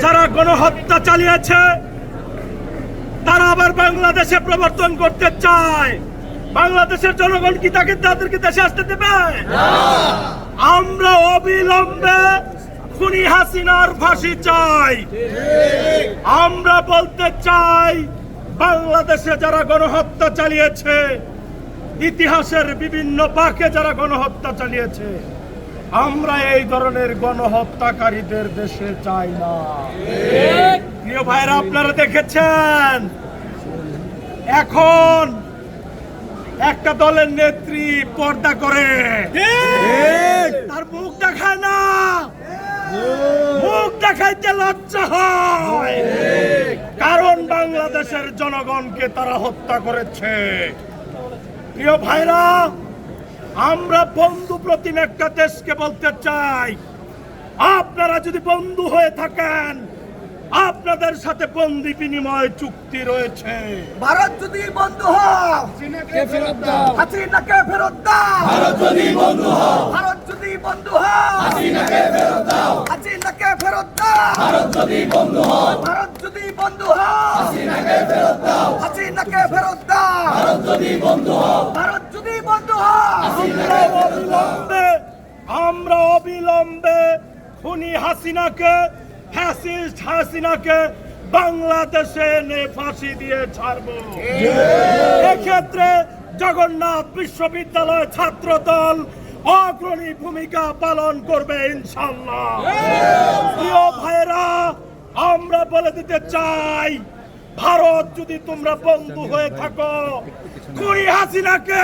যারা গণহত্যা চালিয়েছে তারা আবার বাংলাদেশে প্রবর্তন করতে চায়। বাংলাদেশের জনগণ কি তাদেরকে দেশে আসতে দেবে? আমরা অবিলম্বে খুনি হাসিনার ফাঁসি চাই। আমরা বলতে চাই, বাংলাদেশে যারা গণহত্যা চালিয়েছে, ইতিহাসের বিভিন্ন পাকে যারা গণহত্যা চালিয়েছে, আমরা এই ধরনের গণহত্যাকারীদের দেশে চাই না। প্রিয় ভাইরা, আপনারা দেখেছেন এখন একটা দলের নেত্রী পর্দা করে, তার মুখ দেখায় না, মুখ দেখাইতে লজ্জা হয়, কারণ বাংলাদেশের জনগণকে তারা হত্যা করেছে। প্রিয় ভাইরা, আমরা বন্ধু প্রতিম একটা দেশকে বলতে চাই, আপনারা যদি বন্ধু হয়ে থাকেন, আপনাদের সাথে বন্দি বিনিময় চুক্তি রয়েছে। ভারত যদি বন্ধু হয়, হাসিনাকে ফেরত দাও, হাসিনাকে ফেরত দাও। ভারত যদি বন্ধু হয়, ভারত যদি বন্ধু হয়, হাসিনাকে ফেরত দাও, হাসিনাকে ফেরত দাও। ভারত যদি বন্ধু হয়, ভারত যদি বন্ধু হয়, হাসিনাকে ফেরত দাও, হাসিনাকে ফেরত দাও। ভারত যদি বন্ধু হয়, ভারত যদি বন্ধু হয়, আমরা অবিলম্বে খুনি হাসিনাকে, ফ্যাসিস্ট হাসিনাকে বাংলাদেশে এনে ফাঁসি দিয়ে ছাড়বো। এক্ষেত্রে জগন্নাথ বিশ্ববিদ্যালয় ছাত্র দল অগ্রণী ভূমিকা পালন করবে ইনশাআল্লাহ। প্রিয় ভাইরা, আমরা বলে দিতে চাই, ভারত যদি তোমরা বন্ধু হয়ে থাকো, খুনি হাসিনাকে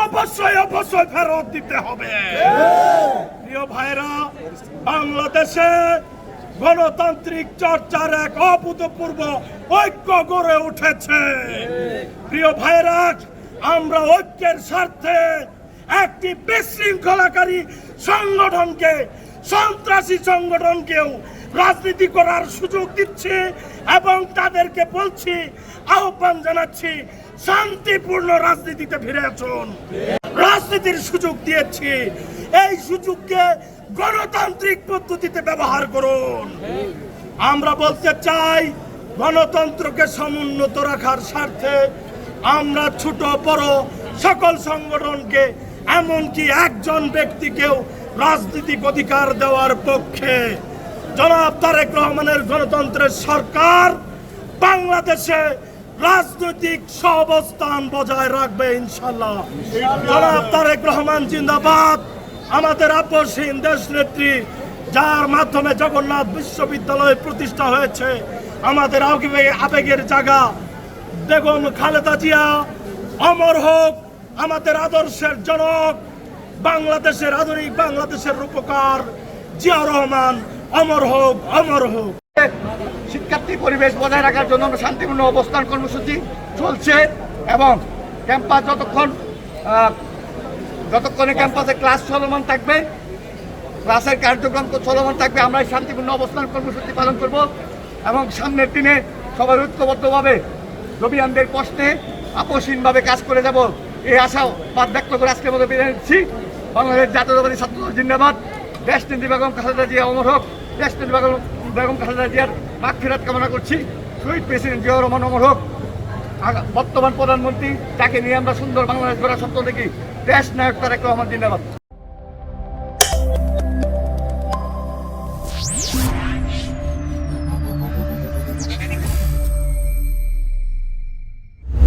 অবশ্যই অবশ্যই ফেরত দিতে হবে। প্রিয় ভাইরা, বাংলাদেশে গণতান্ত্রিক চর্চার এক অভূতপূর্ব ঐক্য গড়ে উঠেছে। প্রিয় ভাইরা, আমরা ঐক্যের স্বার্থে একটি বিশৃঙ্খলাকারী সংগঠনকে, সন্ত্রাসী সংগঠনকেও রাজনীতি করার সুযোগ দিচ্ছি এবং তাদেরকে বলছি, আহ্বান জানাচ্ছি, শান্তিপূর্ণ রাজনীতিতে ফিরে আসুন। রাজনীতির সুযোগ দিয়েছি, এই সুযোগকে গণতান্ত্রিক পদ্ধতিতে ব্যবহার করুন। আমরা বলতে চাই, গণতন্ত্রকে সমুন্নত রাখার স্বার্থে আমরা ছোট বড় সকল সংগঠনকে, এমনকি একজন ব্যক্তিকেও রাজনৈতিক অধিকার দেওয়ার পক্ষে। জনাব তারেক রহমানের গণতন্ত্রের সরকার বাংলাদেশে রাজনৈতিক সহাবস্থান বজায় রাখবে ইনশাআল্লাহ। জনাব তারেক রহমান জিন্দাবাদ। আমাদের আপসহীন দেশ নেত্রী, যার মাধ্যমে জগন্নাথ বিশ্ববিদ্যালয় প্রতিষ্ঠা হয়েছে, আমাদের আবেগের জায়গা বেগম খালেদা জিয়া অমর হোক। আমাদের আদর্শের জনক, বাংলাদেশের আধুনিক বাংলাদেশের রূপকার জিয়া রহমান অমর হোক, অমর হোক। শিক্ষার্থী পরিবেশ বজায় রাখার জন্য আমরা শান্তিপূর্ণ অবস্থান কর্মসূচি চলছে এবং ক্যাম্পাস যতক্ষণে ক্যাম্পাসে ক্লাস চলমান থাকবে, ক্লাসের কার্যক্রম চলমান থাকবে, আমরা এই শান্তিপূর্ণ অবস্থান কর্মসূচি পালন করব এবং সামনের দিনে সবাই ঐক্যবদ্ধভাবে রবিয়ানদের প্রশ্নে আপসহীনভাবে কাজ করে যাব, এই আশা বাদ ব্যক্ত করে আজকের মতো বিদায় নিচ্ছি। বাংলাদেশ জাতীয়তাবাদী ছাত্রদল জিন্দাবাদ। দেশ নেত্রী বেগম খালেদা জিয়া অমর হোক। দেশ নেত্রী বেগম খালেদা জিয়ার মাগফিরাত কামনা করছি। শহীদ প্রেসিডেন্ট জিয়া রহমান অমর হোক। বর্তমান প্রধানমন্ত্রী, যাকে নিয়ে আমরা সুন্দর বাংলাদেশ গড়ার স্বপ্ন দেখি, দেশ নায়ক তারেক রহমান জিন্দাবাদ।